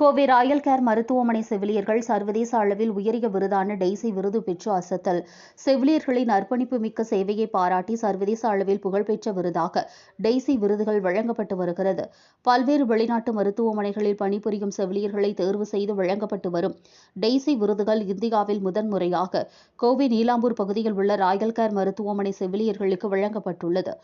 Kovai Royal care மருத்துவமனை செவிலியர்கள் சர்வதேச அளவில் உயரிய விருதான டெய்சி விருது பெற்று அசத்தல். செவிலியர்களின் அர்ப்பணிப்பு மிக்க சேவையை பாராட்டி சர்வதேச அளவில் புகழ்பெற்ற விருதாக டெய்சி விருதுகள் வழங்கப்பட்டு வருகிறது. பல்வேறு வெளிநாட்டு மருத்துவமனைகளில் பணிபுரியும் செவிலியர்களை தேர்வு செய்து வழங்கப்பட்டு வரும் டெய்சி விருதுகள் இந்தியாவில் முதன்முறையாக கோவை நீலாம்பூர் பகுதியில் உள்ள ராயல் கேர் மருத்துவமனை செவிலியர்களுக்கு வழங்கப்பட்டுள்ளது.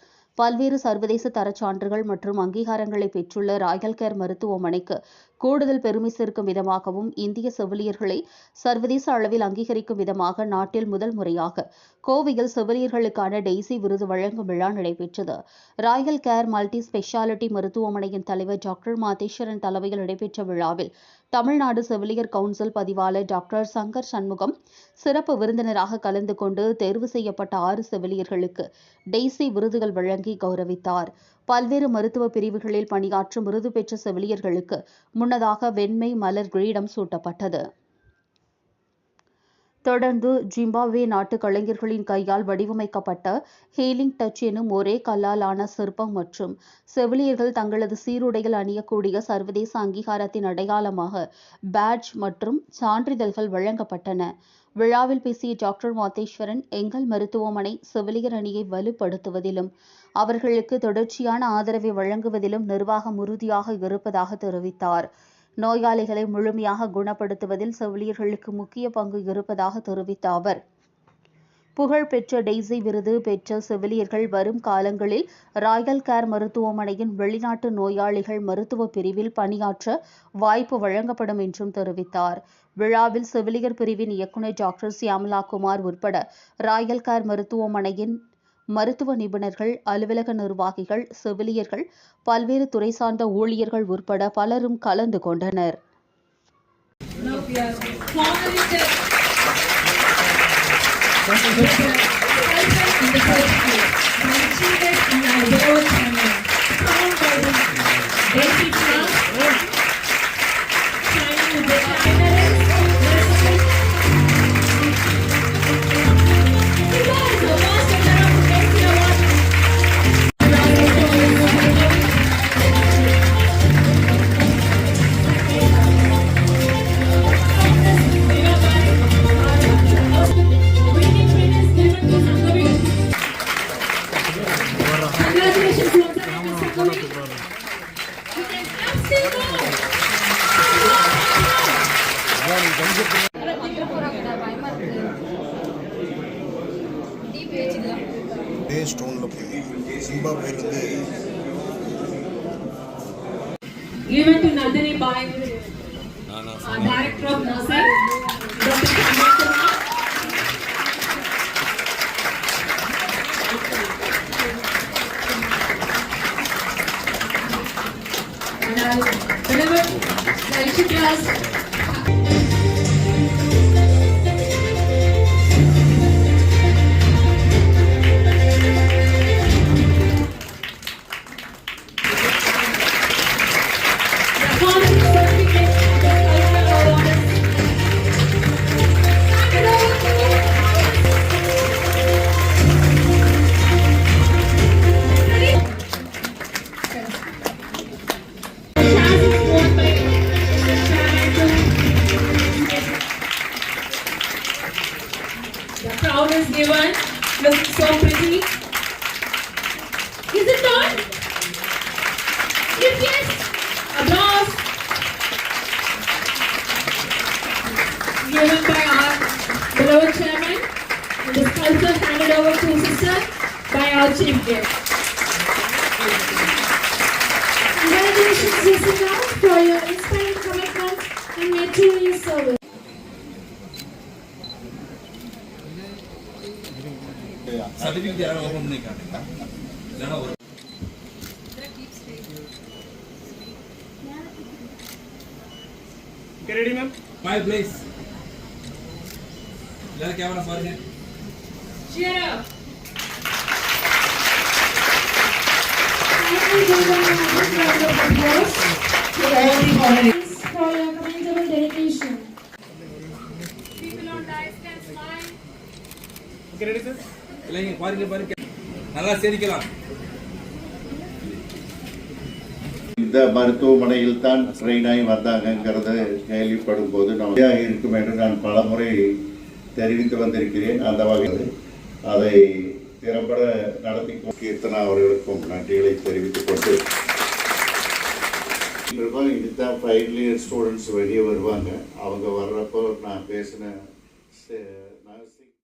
பல்வேறு சர்வதேச தரச்சான்றுகள் மற்றும் அங்கீகாரங்களை பெற்றுள்ள ராயல் கேர் மருத்துவமனைக்கு கூடுதல் பெருமை சேர்க்கும் விதமாகவும் இந்திய செவிலியர்களை சர்வதேச அளவில் அங்கீகரிக்கும் விதமாக நாட்டில் முதல் முறையாக கோவையில் செவிலியர்களுக்கான டெய்சி விருது வழங்கும் விழா நடைபெற்றது. ராயல் கேர் மல்டி ஸ்பெஷாலிட்டி மருத்துவமனையின் தலைவர் டாக்டர் மாதேஸ்வரன் தலைமையில் நடைபெற்ற விழாவில் தமிழ்நாடு செவிலியர் கவுன்சில் பதிவாளர் டாக்டர் சங்கர் சண்முகம் சிறப்பு விருந்தினராக கலந்து கொண்டு தேர்வு செய்யப்பட்ட 6 செவிலியர்களுக்கு டெய்சி விருதுகள் வழங்கி கௌரவித்தார். பல்வேறு மருத்துவ பிரிவுகளில் பணியாற்றும் விருது பெற்ற செவிலியர்களுக்கு முன்னதாக வெண்மை மலர் கிரீடம் சூட்டப்பட்டது. தொடர்ந்து ஜிம்பாப்வே நாட்டு கலைஞர்களின் கையால் வடிவமைக்கப்பட்ட ஹீலிங் டச் எனும் ஒரே கல்லால் ஆன சிற்பம் மற்றும் செவிலியர்கள் தங்களது சீருடையில் அணியக்கூடிய சர்வதேச அங்கீகாரத்தின் அடையாளமாக பேட்ஜ் மற்றும் சான்றிதழ்கள் வழங்கப்பட்டன. விழாவில் பேசிய டாக்டர் மாதேஸ்வரன், எங்கள் மருத்துவமனை செவிலியர் அணியை வலுப்படுத்துவதிலும் அவர்களுக்கு தொடர்ச்சியான ஆதரவை வழங்குவதிலும் நிர்வாகம் உறுதியாக இருப்பதாக தெரிவித்தார். நோயாளிகளை முழுமையாக குணப்படுத்துவதில் செவிலியர்களுக்கு முக்கிய பங்கு இருப்பதாக தெரிவித்த அவர், புகழ்பெற்ற டெய்சி விருது பெற்ற செவிலியர்கள் வரும் காலங்களில் ராயல் கேர் மருத்துவமனையின் வெளிநாட்டு நோயாளிகள் மருத்துவ பிரிவில் பணியாற்ற வாய்ப்பு வழங்கப்படும் என்றும் தெரிவித்தார். விழாவில் செவிலியர் பிரிவின் இயக்குநர் டாக்டர் சியாமலா குமார் உட்பட ராயல் கேர் மருத்துவமனையின் மருத்துவ நிபுணர்கள், அலுவலக நிர்வாகிகள், செவிலியர்கள், பல்வேறு துறை சார்ந்த ஊழியர்கள் உட்பட பலரும் கலந்து கொண்டனர். Given to Nandini by Director of Nursing, Dr. Chandra. And I'll deliver the issue class. The crown is given, looking so pretty. Is it not? Yes. Applause. Given by our beloved chairman. The sculpture handed over to sister by our chief guest. Congratulations, Jessica, for your inspiring commitment and meritorious service. Certificate दे रहा हूं नहीं काटेगा लेना हो get ready ma'am 5 please लेना camera for है Cheer up. Kindly give them a round of applause To all the honorees. for your commendable dedication. People on dice can smile. get ready sir இல்லைங்க பாருங்க நல்லா சேரிக்கலாம் இந்த மருத்துவமனையில் தான் train ஆகி வந்தாங்கிறத கேள்விப்படும் போது நம்ம இருக்கும் என்று நான் பலமுறை தெரிவித்து வந்திருக்கிறேன். அந்த வகையில் அதை திறம்பட நடத்தி கீர்த்தனா அவர்களுக்கும் நன்றிகளை தெரிவித்துக் கொண்டு இதுதான் ஃபைனல் இயர் ஸ்டூடெண்ட்ஸ் வெளியே வருவாங்க. அவங்க வர்றப்போ நான் பேசின